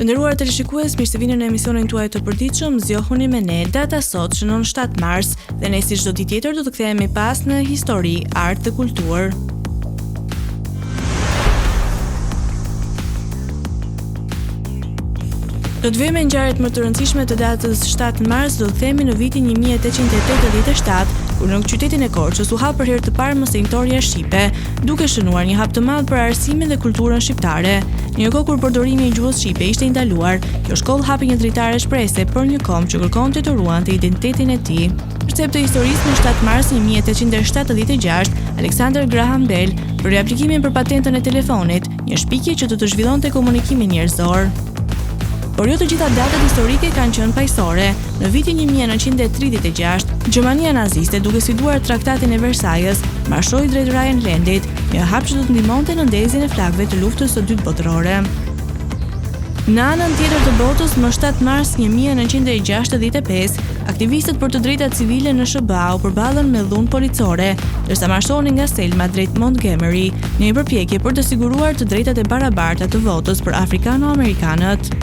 Të nderuar teleshikues, mirë se vini në emisionin tuaj të përditshëm. Zgjohuni me ne data sot, shënon 7 mars, dhe ne si çdo ditë tjetër do të kthehemi pas në histori, art dhe kulturë. Do të vëmë ngjarjet më të rëndësishme të datës 7 mars, do të themi në vitin 1887, kur në qytetin e Korçës u hap për herë të parë mësimtorja shqipe, duke shënuar një hap të madh për arsimin dhe kulturën shqiptare. Në një kohë kur përdorimi i gjuhës shqipe ishte i ndaluar, kjo shkollë hapi një dritare shprehëse për një kom që kërkonte të ruante identitetin e tij. Për shkak të historisë, në 7 mars 1876, Alexander Graham Bell bëri aplikimin për patentën e telefonit, një shpikje që do të zhvillonte komunikimin njerëzor. Por jo të gjitha datat historike kanë qenë paqësore. Në vitin 1936, Gjermania naziste, duke sfiduar Traktatin e Versajës, marshoi drejt Rhinelandit, një hap që do të ndihmonte në ndezjen e flagëve të luftës së dytë botërore. Në anën tjetër të botës, më 7 mars 1965, aktivistët për të drejtat civile në SBA u përballën me dhunë policore, ndërsa marshonin nga Selma drejt Montgomery, në një përpjekje për të siguruar të drejtat e barabarta të votës për afrikano-amerikanët.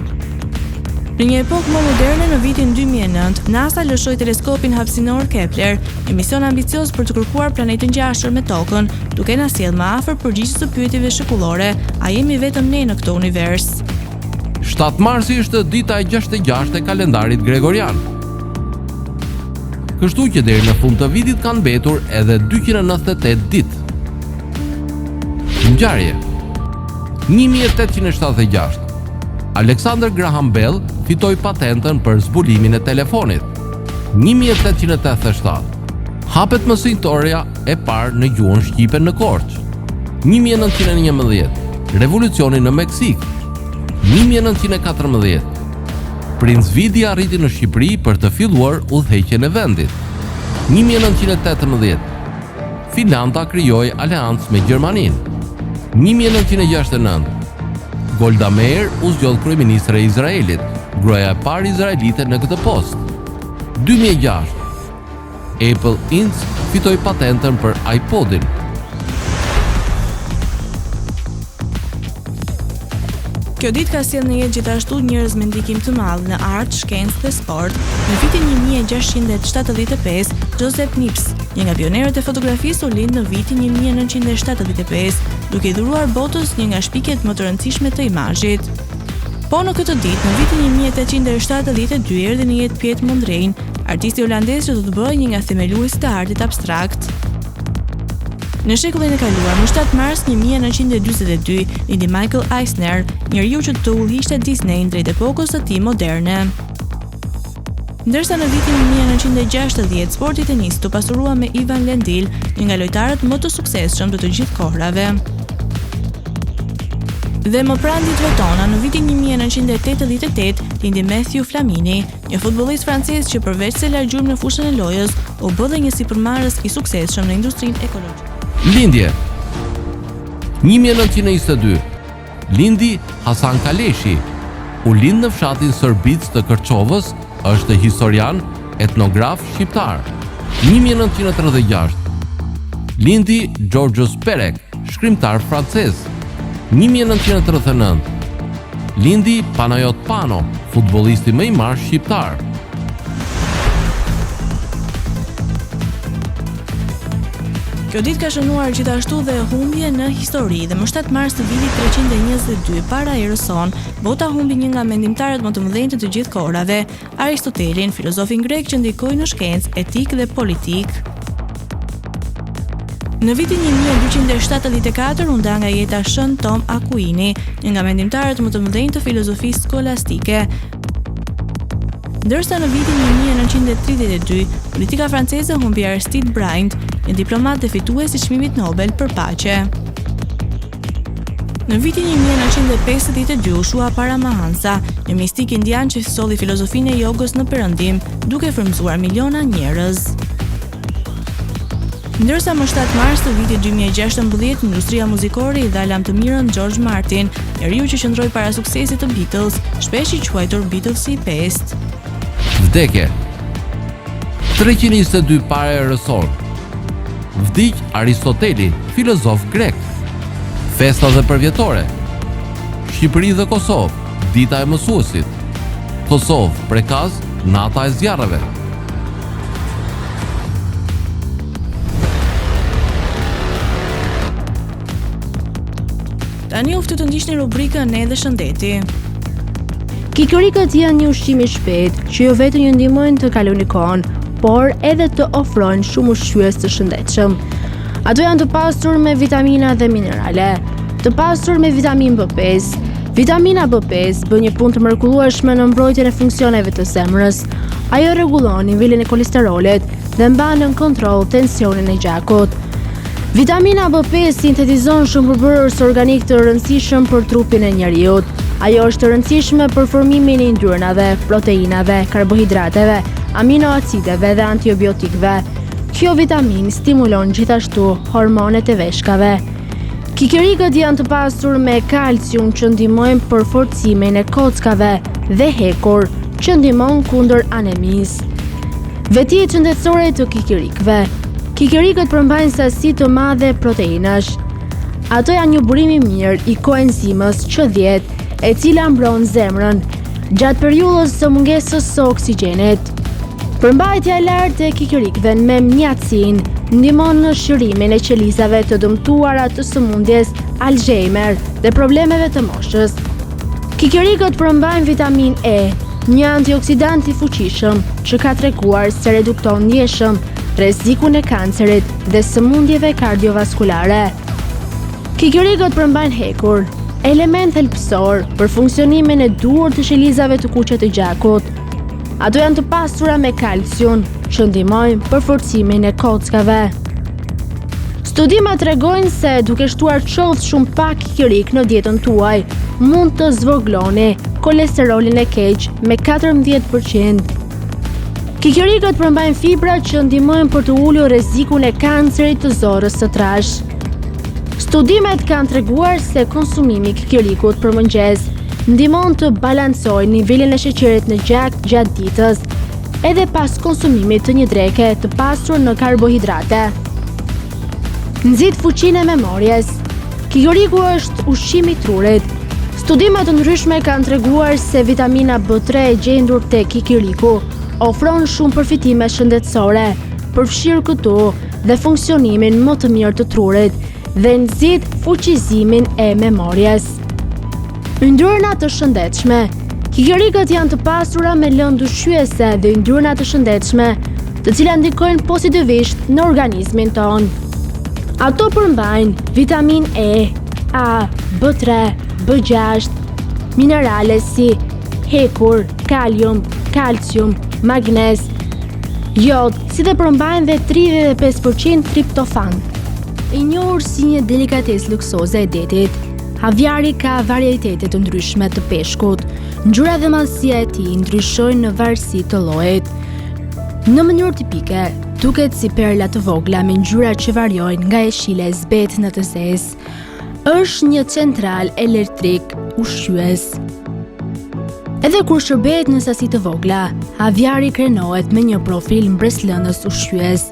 Në një epokë më moderne, në vitin 2009, NASA lëshoi teleskopin hapësinor Kepler, një mision ambicioz për të kërkuar planetin ngjashëm me Tokën, duke na sjellë më afër përgjigjes së pyetjeve shekullore: a jemi vetëm ne në këtë univers? 7 marsi është dita e 66 e kalendarit gregorian. Kështu që deri në fund të vitit kanë mbetur edhe 298 ditë. Ngjarje. 1876. Alexander Graham Bell fitoi patentën për zbulimin e telefonit. 1887. Hapet mësimtorja e parë në gjuhën shqipe në Korçë. 1911. Revolucioni në Meksik. 1914. Princ Vidi arriti në Shqipëri për të filluar udhëheqjen e vendit. 1918. Finlanda krijoi aleancë me Gjermaninë. 1969. Golda Meir u zgjodh kryeministre e Izraelit, gruaja e parë izraelite në këtë post. 2006. Apple Inc. fitoi patentën për iPodin. Kjo ditë ka sjellë në jetë gjithashtu njerëz me ndikim të madh në art, shkencë dhe sport. Në vitin 1675, Joseph Nips, një nga pionerët e fotografisë, u lind në vitin 1975, duke i dhuruar botës një nga shpikjet më të rëndësishme të imazhit. Po në këtë ditë, në vitin 1872, erdhi në jetë Piet Mondrian, artisti holandez që do të bëhej një nga themeluesit e artit abstrakt. Në shekullin e kaluar, në 7 mars 1942, lindi Michael Eisner, njeriu që të udhëhiqte Disney drejt epokës së tij moderne. Ndërsa në vitin 1960, sporti i tenisit u pasurua me Ivan Lendl, një nga lojtarët më të suksesshëm të gjithë kohrave. Dhe më pranë ditëve tona, në vitin 1988, lindi Matthew Flamini, një futbollist francez që përveç se largjum në fushën e lojës, u bë dhe një sipërmarrës i suksesshëm në industrinë ekologjike. Lindje. 1922. Lindi Hasan Kaleshi. U lind në fshatin Sërbic të Kërçovës, është historian, etnograf shqiptar. 1936. Lindi Georgios Perec, shkrimtar francez. 1939. Lindi Panayot Pano, futbollisti më i madh shqiptar. Kjo ditë ka shënuar gjithashtu dhe humbje në histori, dhe më 7 mars të vitit 322 para erës son, bota humbi një nga mendimtarët më të mëdhenj të gjithë kohrave, Aristotelin, filozofin grek që ndikoi në shkencë, etikë dhe politikë. Në vitin 1274 u nda nga jeta Shën Tom Aquini, një nga mendimtarët më të mëdhenj të filozofisë skolastike. Ndërsa në vitin 1932, politika franceze humbi Aristide Briand, një diplomat dhe fitues i çmimit Nobel për paqe. Në vitin 1952 u shua Paramahansa, një mistik indian që solli filozofinë e jogës në Perëndim, duke frymëzuar miliona njerëz. Ndërsa më 7 mars të vitit 2016, industria muzikore i dha lam të mirën George Martin, njeriu që qëndroi para suksesit të Beatles, shpesh i quajtur Beatlesi i pestë. Vdekje. 322 para erës son. Vdiq Aristoteli, filozof grek. Festa dhe përvjetore. Shqipëri dhe Kosovë, dita e mësuesit. Kosovë, prekaz, nata e zjarreve. Tani u ftoj të ndiqni rubrikën Ne dhe shëndeti. Kikërikët janë një ushqim i shpejtë që jo vetëm ju ndihmojnë të kaloni kohën, por edhe të ofrojnë shumë ushqyes të shëndetshëm. Ato janë të pasur me vitamina dhe minerale, të pasur me vitaminë B5. Vitamina B5 bën një punë të mrekullueshme në mbrojtjen e funksioneve të zemrës. Ajo rregullon nivelin e kolesterolit dhe mban në kontroll tensionin e gjakut. Vitamina B5 sintetizon shumë përbërës organik të rëndësishëm për trupin e njeriut. Ajo është e rëndësishme për formimin e yndyrnave, proteinave, karbohidrateve, aminoacideve dhe antibiotikëve. Kjo vitamin stimulon gjithashtu hormonet e veshkave. Kikërikët janë të pasur me kalcium që ndihmojnë për forcimin e kockave dhe hekur që ndihmon kundër anemisë. Vetije shëndetësore të kikërikëve. Kikërikët përmbajnë sasi të madhe proteinash. Ato janë një burim i mirë i koenzimës Q10, e cila mbron zemrën gjatë periudhës së mungesës së oksigjenit. Përmbajtja e lartë e kikërikëve me niacin ndihmon në shërimin e qelizave të dëmtuara të sëmundjes Alzheimer dhe problemeve të moshës. Kikërikët përmbajnë vitaminë E, një antioksidant i fuqishëm që ka treguar se redukton ndjeshëm rrezikun e kancerit dhe sëmundjeve kardiovaskulare. Kikërikët përmbajnë hekur, element thelbësor për funksionimin e duhur të qelizave të kuqe të gjakut. Ato janë të pasura me kalcium që ndihmojnë për forcimin e kockave. Studimet tregojnë se duke shtuar qoftë shumë pak kikërik në dietën tuaj, mund të zvogëloni kolesterolin e keq me 14%. Kikërikët përmbajnë fibra që ndihmojnë për të ulur rrezikun e kancerit të zorrës së trash. Studimet kanë treguar se konsumimi i kikërikut për mëngjes ndihmon të balancojë nivelin e sheqerit në gjak gjatë ditës, edhe pas konsumimit të një dreke të pasur në karbohidrate. Nxit fuqinë e memorjes. Kikëriku është ushqim i trurit. Studime të ndryshme kanë treguar se vitamina B3 e gjendur te kikëriku ofron shumë përfitime shëndetësore, përfshirë këtu dhe funksionimin më të mirë të trurit dhe nxit fuqizimin e memorjes. Yndyrna të shëndetshme. Kikërikët janë të pasura me lëndë ushqyese dhe yndyrna të shëndetshme, të cilat ndikojnë pozitivisht në organizmin ton. Ato përmbajnë vitaminë E, A, B3, B6, minerale si hekur, kalium, kalcium, magnez, jod, si dhe përmbajnë dhe 35% triptofan. I njohur si një delikatesë luksoze e detit, havjari ka varietete të ndryshme të peshkut. Ngjyra dhe madhësia e tij ndryshojnë në varësi të llojit. Në mënyrë tipike, duket si perla të vogla me ngjyra që variojnë nga e shile zbet në të zezë. Është një central elektrik ushqyes. Edhe kur shërbehet në sasi të vogla, havjari krenohet me një profil mbreslënës ushqyes.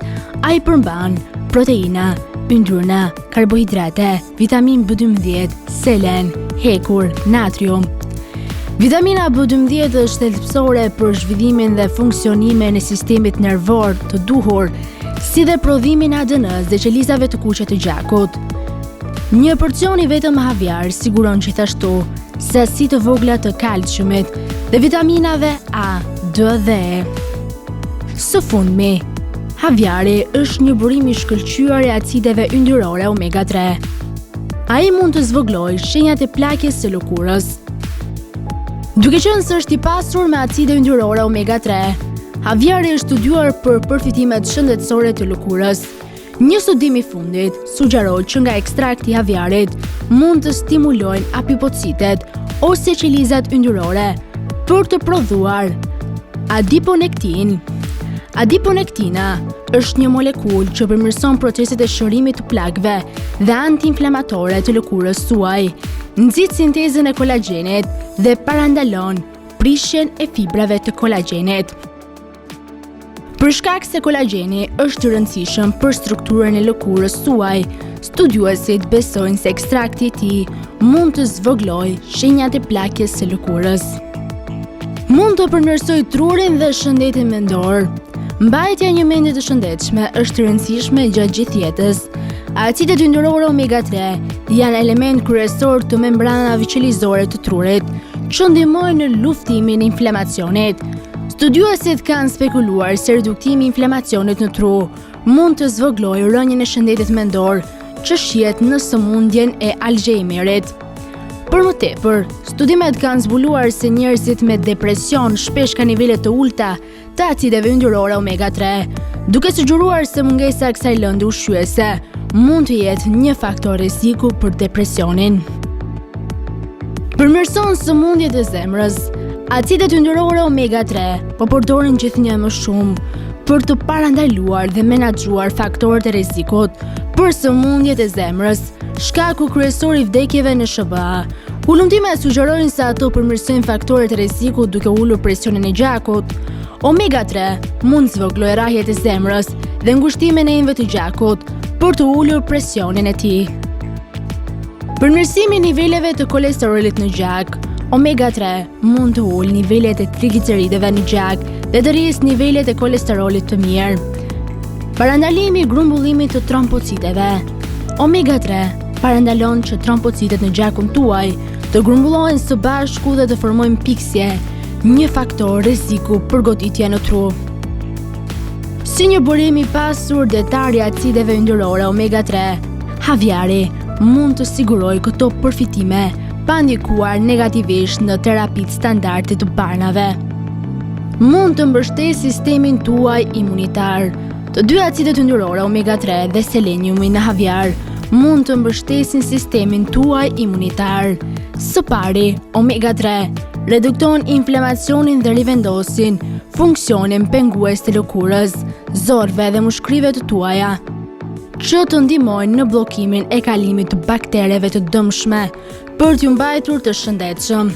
Ai përmban proteina, yndyrna, karbohidrate, vitaminë B12, selen, hekur, natrium. Vitamina B12 është thelbësore për zhvillimin dhe funksionimin e sistemit nervor të duhur, si dhe prodhimin e ADN-s dhe qelizave të kuqe të gjakut. Një porcion i vetëm havjar siguron gjithashtu sasi të vogla të kalciumit dhe vitaminave A, D dhe E. Së fundmi, havjari është një burim i shkëlqyer i acideve yndyrore omega 3. Ai mund të zvogëlojë shenjat e plagjes së lëkurës. Duke qenë se është i pasur me acide yndyrore omega 3, havjari është studiuar për përfitimet shëndetësore të lëkurës. Një studim i fundit sugjeroi që nga ekstrakti i havjarit mund të stimulojnë apoptocitet ose qelizat yndyrore për të prodhuar adiponektin. Adiponektina është një molekull që përmirëson proceset e shërimit të plagëve dhe antiinflamatore të lëkurës suaj, nxit sintezën e kolagjenit dhe parandalon prishjen e fibrave të kolagjenit. Për shkak se kolagjeni është i rëndësishëm për strukturën e lëkurës suaj, studiuesit besojnë se ekstrakti i tij mund të zvogëlojë shenjat e plagjes së lëkurës. Mund të përmirësojë trurin dhe shëndetin mendor. Mbajtja e një mendje të shëndetshme është e rëndësishme gjatë gjithë jetës. Acidet yndyrore omega-3 janë element kryesor të membranave qelizore të trurit, që ndihmojnë në luftimin e inflamacionit. Studiuesit kanë spekuluar se reduktimi i inflamacionit në tru mund të zvogëlojë rënjen e shëndetit mendor që shihet në sëmundjen e Alzheimerit. Për më tepër, studimet kanë zbuluar se njerëzit me depresion shpesh kanë nivele të ulta të acideve yndyrore omega-3, duke sugjeruar se mungesa e kësaj lëndë ushqyese mund të jetë një faktor rreziku për depresionin. Përmirëson sëmundjet e zemrës. Acidet yndyrore omega-3 po përdoren gjithnjë më shumë për të parandaluar dhe menaxhuar faktorët e rrezikut për sëmundjet e zemrës, shkaku kryesor i vdekjeve në SBA. Ulëmtimet sugjerojnë se ato përmirësojnë faktorët e rrezikut duke ulur presionin e gjakut. Omega-3 mund zvogëlojë rrahjet e zemrës dhe ngushtimin e enëve të gjakut për të ulur presionin e tij. Përmirësimi i niveleve të kolesterolit në gjak. Omega-3 mund të ulë nivelet e trigliceridëve në gjak dhe të rrisë nivelet e kolesterolit të mirë. Parandalimi i grumbullimit të trombociteve. Omega-3 parandalon që trombocitet në gjakun tuaj të grumbullohen së bashku dhe të formojnë piksje, një faktor rreziku për goditje në tru. Si një burim i pasur detar i acideve yndyrore omega-3, havjari mund të sigurojë këto përfitime pa ndikuar negativisht në terapitë standarde të barnave. Mund të mbështesë sistemin tuaj imunitar. Të dy acidet yndyrore omega-3 dhe seleniumi në havjar mund të mbështesin sistemin tuaj imunitar. Së pari, omega-3 redukton inflamacionin dhe rivendosin funksionin pengues të lëkurës, zorve dhe mushkrive të tuaja, që të ndihmojnë në bllokimin e kalimit të baktereve të dëmshme për t'ju mbajtur të shëndetshëm.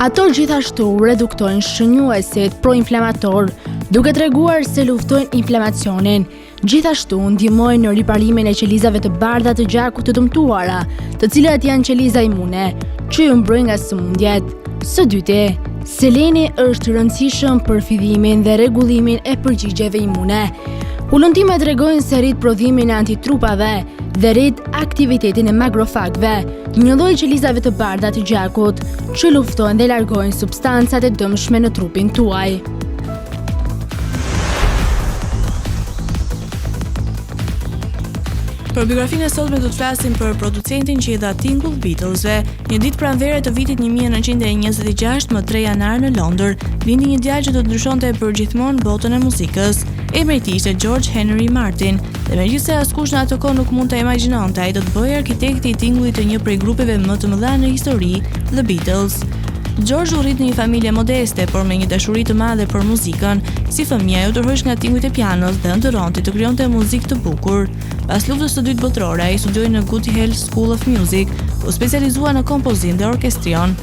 Ato gjithashtu reduktojnë shënjuesit proinflamator, duke treguar se luftojnë inflamacionin. Gjithashtu ndihmojnë në riparimin e qelizave të bardha të gjakut të dëmtuara, të cilat janë qeliza imune, që ju mbrojnë nga sëmundjet. Së dyti, seleni është rëndësishëm për fillimin dhe rregullimin e përgjigjeve imune. Ulëntimet tregojnë se rrit prodhimin e antitrupave dhe rrit aktivitetin e makrofagëve, një lloj qelizave të bardha të gjakut, që luftojnë dhe largojnë substancat e dëmshme në trupin tuaj. Për biografinë e sotme do të flasim për producentin që i dha tingull Beatlesve. Një ditë pranvere të vitit 1926, më 3 janar në Londër, lindi një djalë që do të ndryshonte përgjithmonë botën e muzikës. Emri i tij ishte George Henry Martin, dhe megjithëse askush në atë kohë nuk mund ta imagjinonte ai do të bëhej arkitekti i tingullit të një prej grupeve më të mëdha në histori, The Beatles. George u rrit në një familje modeste, por me një dashuri të madhe për muzikën. Si fëmijë, u tërheq nga tingujt e pianos dhe ëndërronte të krijonte muzikë të bukur. Pas luftës së dytë botërore, ai studioi në Guildhall School of Music, u specializua në kompozim dhe orkestrion.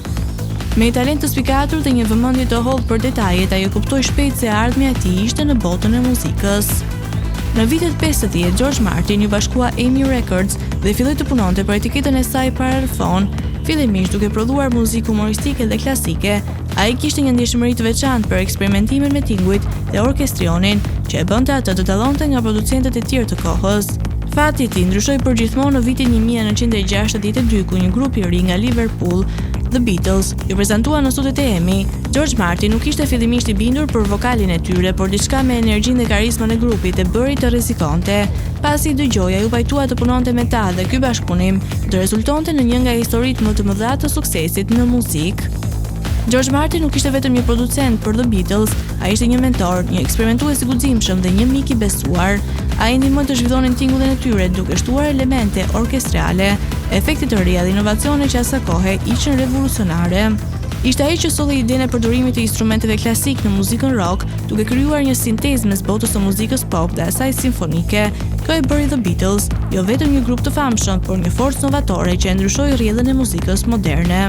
Me një talent të spikatur dhe një vëmendje të hollë për detajet, ai e kuptoi shpejt se ardhmja e tij ishte në botën e muzikës. Në vitet 50, George Martin ju bashkua EMI Records dhe filloi të punonte për etiketën e saj Parlophone, fillimisht duke prodhuar muzikë humoristike dhe klasike. Ai kishte një ndjeshmëri të veçantë për eksperimentimin me tingujt dhe orkestrionin, që e bënte atë të dallonte nga producentët e tjerë të kohës. Fati i tij ndryshoi përgjithmonë në vitin 1962, ku një grup i ri nga Liverpool, The Beatles, ju prezantua në studiot e EMI. George Martin nuk ishte fillimisht i bindur për vokalin e tyre, por diçka me energjinë dhe karizmën e grupit e bëri të rrezikonte. Pasi dëgjoi, ai u pajtua të punonte me ta dhe ky bashkëpunim do rezultonte në një nga historitë më të mëdha të suksesit në muzikë. George Martin nuk ishte vetëm një producent për The Beatles, ai ishte një mentor, një eksperimentues i guximshëm dhe një mik i besuar. Ai ndihmoi të zhvillonin tingullin e tyre duke shtuar elemente orkestrale, efekte të reja dhe inovacione që asaj kohe ishin revolucionare. Ishte ai që solli idenë e përdorimit të instrumenteve klasik në muzikën rock, duke krijuar një sintezë mes botës së muzikës pop dhe asaj simfonike. Kjo e bëri The Beatles jo vetëm një grup të famshëm, por një forcë novatore që e ndryshoi rrjedhën e muzikës moderne.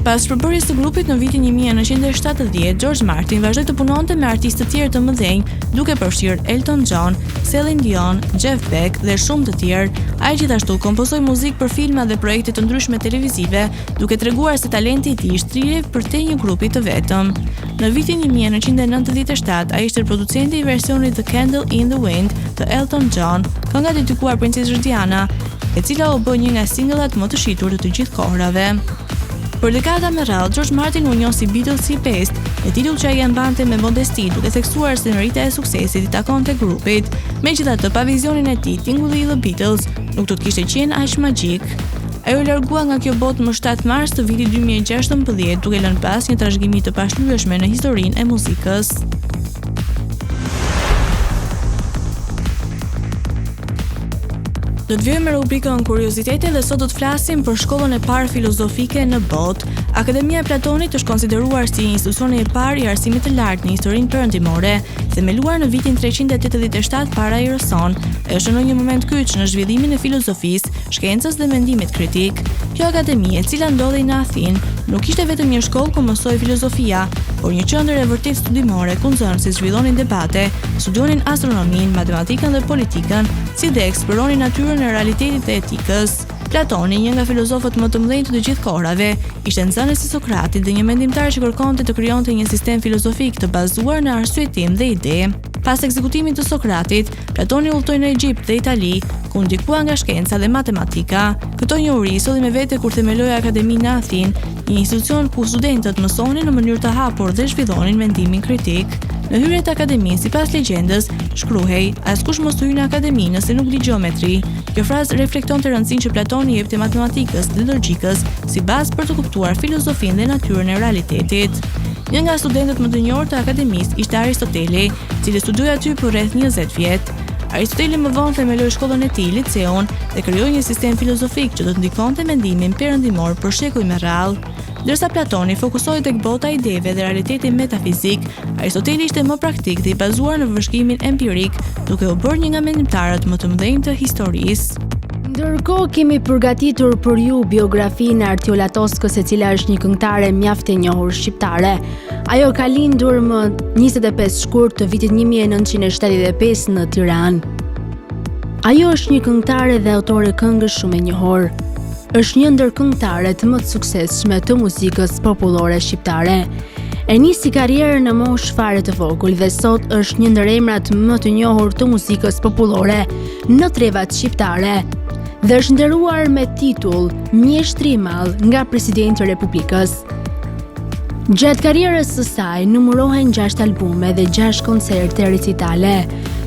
Pas përbërjes të grupit në vitin 1970, George Martin vazhdoi të punonte me artistë të tjerë të mëdhenj, duke përfshirë Elton John, Celine Dion, Jeff Beck dhe shumë të tjerë. Ai gjithashtu kompozoi muzikë për filma dhe projekte të ndryshme televizive, duke treguar se talenti i tij shtrihej përtej një grupi të vetëm. Në vitin 1997, ai ishte producenti i versionit The Candle in the Wind të Elton John, kënga dedikuar princeshës Diana, e cila u bë një nga singullat më të shitur të gjithë kohërave. Për dekada me radhë, George Martin u njoh si Beatles i pestë, e titull që ai e mbante me modesti, duke theksuar se nëritja e suksesit i takonte grupit. Megjithatë, pa vizionin e tij, tingulli i The Beatles nuk do të kishte qenë aq magjik. Ai u largua nga kjo botë më 7 mars të vitit 2016, duke lënë pas një trashëgimi të pashlyeshme në historinë e muzikës. Do të vijmë me rubrikën Kuriozitete dhe sot do të flasim për shkollën e parë filozofike në botë. Akademia e Platonit është konsideruar si institucioni i parë i arsimit të lartë në historinë perëndimore, themeluar në vitin 387 para erës sonë, është në një moment kyç në zhvillimin e filozofisë, shkencës dhe mendimit kritik. Kjo akademi, e cila ndodhej në Athinë, nuk ishte vetëm një shkollë ku mësoi filozofia, por një qendër e vërtet studimore ku nxënësit zhvillonin debate, studionin astronominë, matematikën dhe politikën, si dhe eksploronin natyrën e realitetit dhe etikës. Platoni, një nga filozofët më të mëdhenj të gjithë kohërave, ishte nxënës i Sokratit dhe një mendimtar që kërkonte të krijonte një sistem filozofik të bazuar në arsyetim dhe ide. Pas ekzekutimit të Sokratit, Platoni udhtoi në Egjipt dhe Itali, ku ndikua nga shkenca dhe matematika. Këto njohuri solli me vete kur themeloi Akademinë në Athinë, një institucion ku studentët mësonin në mënyrë të hapur dhe zhvillonin mendimin kritik. Në hyrje të akademinë, sipas legjendës, shkruhej: "Askush mos hyjë në akademi nëse nuk di gjeometri." Kjo frazë reflekton të rëndësinë që Platoni jepte matematikës dhe logjikës si bazë për të kuptuar filozofinë dhe natyrën e realitetit. Një nga studentët më të njohur të akademisë ishte Aristoteli, i cili studioi aty për rreth 20 vjet. Aristoteli më vonë themeloi shkollën e tij, liceun, dhe krijoi një sistem filozofik që do të ndikonte mendimin perëndimor për shekuj me radhë. Ndërsa Platoni fokusohej tek bota e ideve dhe realiteti metafizik, Aristoteli ishte më praktik dhe i bazuar në vëzhgimin empirik, duke u bërë një nga mendimtarët më të mëdhenj të historisë. Ndërkohë kemi përgatitur për ju biografinë e Artiola Toskës, e cila është një këngëtare mjaft e njohur shqiptare. Ajo ka lindur më 25 shkurt të vitit 1975 në Tiranë. Ajo është një këngëtare dhe autore këngësh shumë e njohur. Është një ndër këngëtarët më të suksesshme të muzikës popullore shqiptare. E nisi karrierën në moshë fare të vogël dhe sot është një ndër emrat më të njohur të muzikës popullore në trevat shqiptare dhe është nderuar me titull Mjeshtri i Madh nga Presidenti i Republikës. Gjatë karrierës së saj numërohen 6 albume dhe 6 koncerte recitale.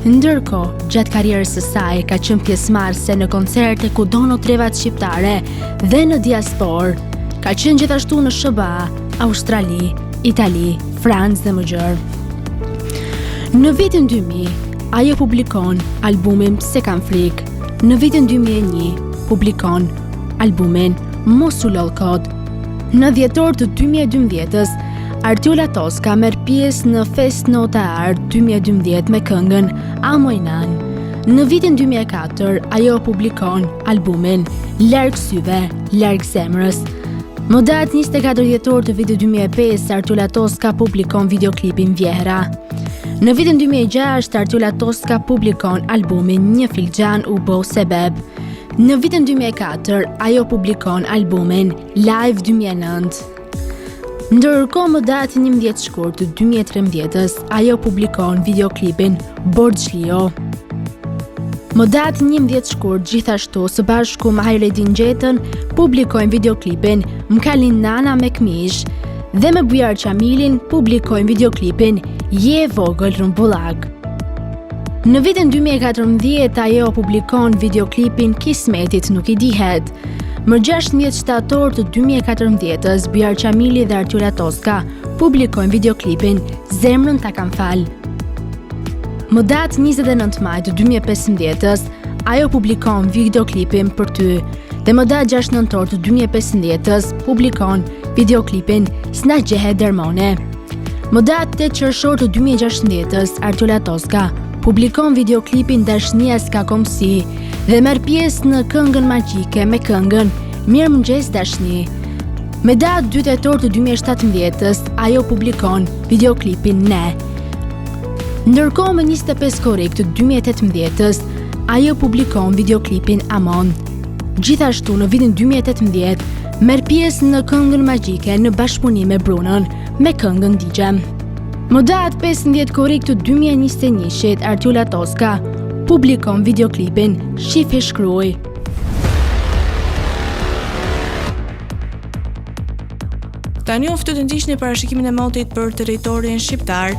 Ndërkohë, gjatë karrierës së saj ka qenë pjesëmarrëse në koncerte kudo në trevat shqiptare dhe në diasporë. Ka qenë gjithashtu në SBA, Australi, Itali, Francë dhe më gjërë. Në vitin 2000, ajo publikon albumin Pse kam frikë. Në vitin 2001, publikon albumin Mos u loll kot. Në dhjetor të 2012-s, Artiola Toska merr pjesë në Fest Nota Art 2012 me këngën Amojnan. Në vitin 2004, ajo publikon albumin Larg syve, larg zemrës. Më datë 24 dhjetor të vitit 2005, Artiola Toska publikon videoklipin Vjehra. Në vitin 2006, Artiola Toska publikon albumin Një filxhan u bo sebeb. Në vitin 2004, ajo publikon albumin Live 2009. Ndërkohë më datë 11 shkurt të 2013-s, ajo publikon videoklipin Borxhlio. Më datë 11 shkurt gjithashtu, së bashku me Hajredin Gjetën, publikojnë videoklipin M'kalin nana me këmish dhe me Bujar Qamilin publikojnë videoklipin Je vogël rrumbullak. Në vitin 2014 ajo publikon videoklipin Kismetit nuk i dihet. Më 16 shtator të 2014-s, Bujar Qamili dhe Artiola Toska publikojnë videoklipin Zemrën ta kam fal. Më datë 29 maj të 2015-s, ajo publikon videoklipin Për ty, dhe më datë 6 nëntor të 2015-s, publikon videoklipin S'na gjehet dermone. Më datë 8 qershor të 2016-s, Artiola Toska publikon videoklipin Dashnia s'ka komsi dhe merr pjesë në këngën magjike me këngën Mirëmëngjes dashni. Me datë 2 tetor të 2017-s, ajo publikon videoklipin Ne. Ndërkohë me 25 korrik të 2018-s, ajo publikon videoklipin Amon. Gjithashtu në vitin 2018, merr pjesë në këngën magjike në bashkëpunim me Brunën me këngën Digjem. Më datë 15 korrik të 2021-shit, Artiola Toska publikon videoklipin Shif e shkruaj. Tani u ftoi të ndiqni parashikimin e motit për territorin shqiptar.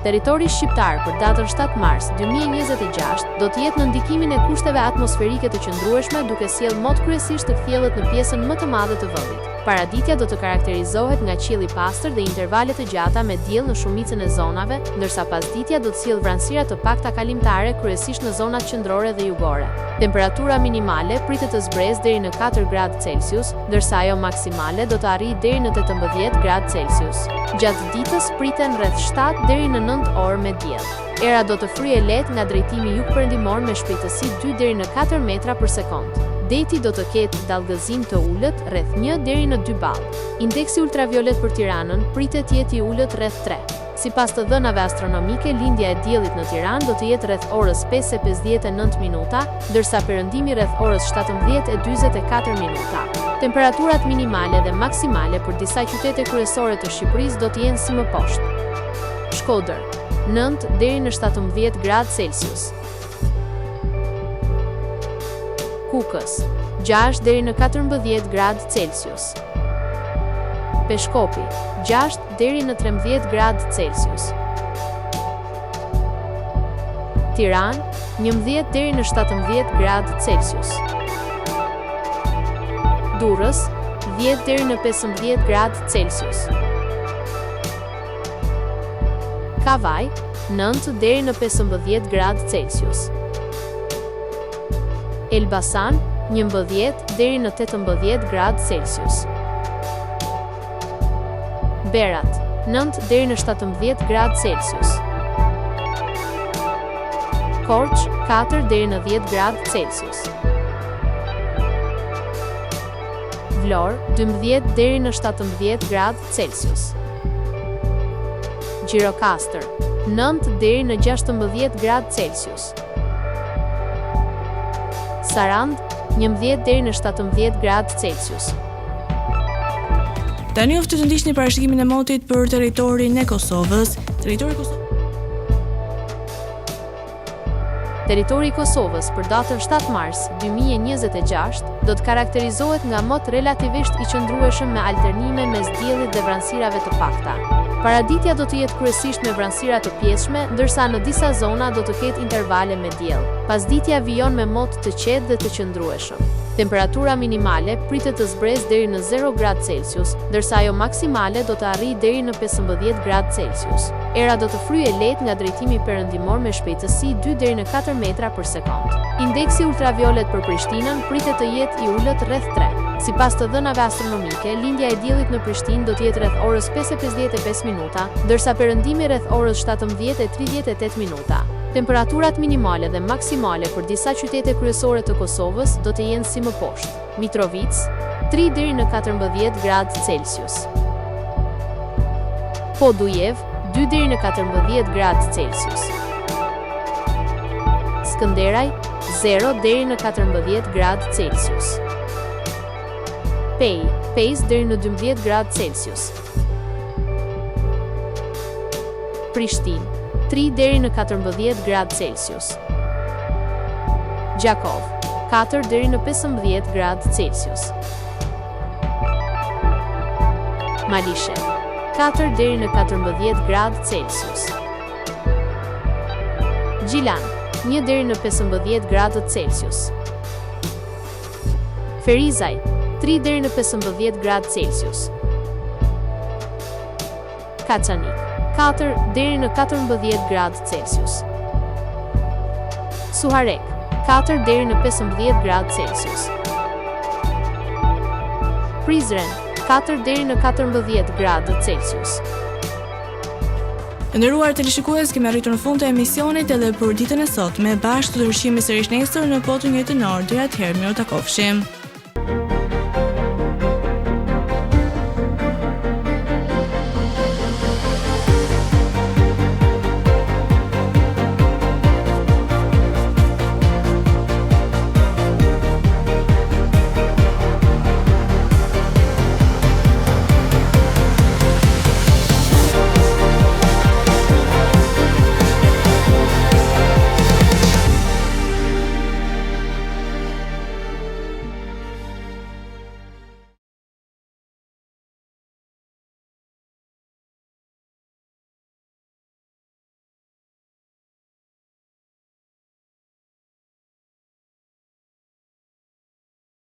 Territori shqiptar për datën 7 mars 2026 do të jetë në ndikimin e kushteve atmosferike të qëndrueshme, duke sjellë mot kryesisht të ftjellët në pjesën më të madhe të vendit. Paraditja do të karakterizohet nga qielli i pastër dhe intervale të gjata me diell në shumicën e zonave, ndërsa pasditja do të sjellë vranësira të pakta kalimtare kryesisht në zonat qendrore dhe jugore. Temperatura minimale pritet të zbresë deri në 4 gradë Celsius, ndërsa ajo maksimale do të arrijë deri në 18 gradë Celsius. Gjatë ditës priten rreth 7 deri në 9 orë me diell. Era do të fryejë lehtë nga drejtimi jugperëndimor me shpejtësi 2 deri në 4 metra për sekond. Deti do të ketë dallgëzim të ulët rreth 1 deri në 2 ballë. Indeksi ultraviolet për Tiranën pritet të jetë i ulët rreth 3. Sipas të dhënave astronomike, lindja e diellit në Tiranë do të jetë rreth orës 5:59 minuta, ndërsa perëndimi rreth orës 17:44 minuta. Temperaturat minimale dhe maksimale për disa qytete kryesore të Shqipërisë do të jenë si më poshtë. Shkodër, 9 deri në 17 gradë Celsius. Kukës, 6 deri në 14 gradë Celsius. Peshkopi, 6 deri në 13 gradë Celsius. Tiranë, 11 deri në 17 gradë Celsius. Durrës, 10 deri në 15 gradë Celsius. Kavaj, 9 deri në 15 gradë Celsius. Elbasan, 11 deri në 18 gradë Celsius. Berat, 9 deri në 17 gradë Celsius. Korç, 4 deri në 10 gradë Celsius. Vlorë, 12 deri në 17 gradë Celsius. Gjirokastër, 9 deri në 16 gradë Celsius. Sarand, 11 deri në 17 gradë Celsius. Tani u ftoi të ndiqni parashikimin e motit për territorin e Kosovës. Territori i Kosovës për datën 7 mars 2026 do të karakterizohet nga mot relativisht i qëndrueshëm me alternime mes diellit dhe vranësirave të pakta. Paraditja do të jetë kryesisht me vranësira të pjeshme, ndërsa në disa zona do të ketë intervale me diell. Pasditja vijon me mot të qetë dhe të qëndrueshëm. Temperatura minimale pritet të zbresë deri në 0 gradë Celsius, ndërsa ajo maksimale do të arrijë deri në 15 gradë Celsius. Era do të fryejë lehtë nga drejtimi perëndimor me shpejtësi 2 deri në 4 metra për sekond. Indeksi ultraviolet për Prishtinën pritet të jetë i ulët rreth 3. Sipas të dhënave astronomike, lindja e diellit në Prishtinë do të jetë rreth orës 5:55 minuta, ndërsa perëndimi rreth orës 17:38 minuta. Temperaturat minimale dhe maksimale për disa qytete kryesore të Kosovës do të jenë si më poshtë. Mitrovica, 3 deri në 14 gradë Celsius. Podujev, 2 deri në 14 gradë Celsius. Skënderaj, 0 deri në 14 gradë Celsius. Pej, 5 deri në 12 gradë Celsius. Prishtinë, 3 deri në 14 gradë Celsius. Gjakov, 4 deri në 15 gradë Celsius. Malishe, 4 deri në 14 gradë Celsius. Gjilan, 1 deri në 15 gradë Celsius. Ferizaj, 3 deri në 15 gradë Celsius. Kaçanik, 4 deri në 14 gradë Celsius. Suharek, 4 deri në 15 gradë Celsius. Prizren, 4 deri në 14 gradë Celsius. Nderuar teleshikues, kemi arritur në fund të emisionit edhe për ditën e sotme. Bashkë të ndryshimi sërish nesër në potën njëjtënor. Deri atëherë, miru takofshim.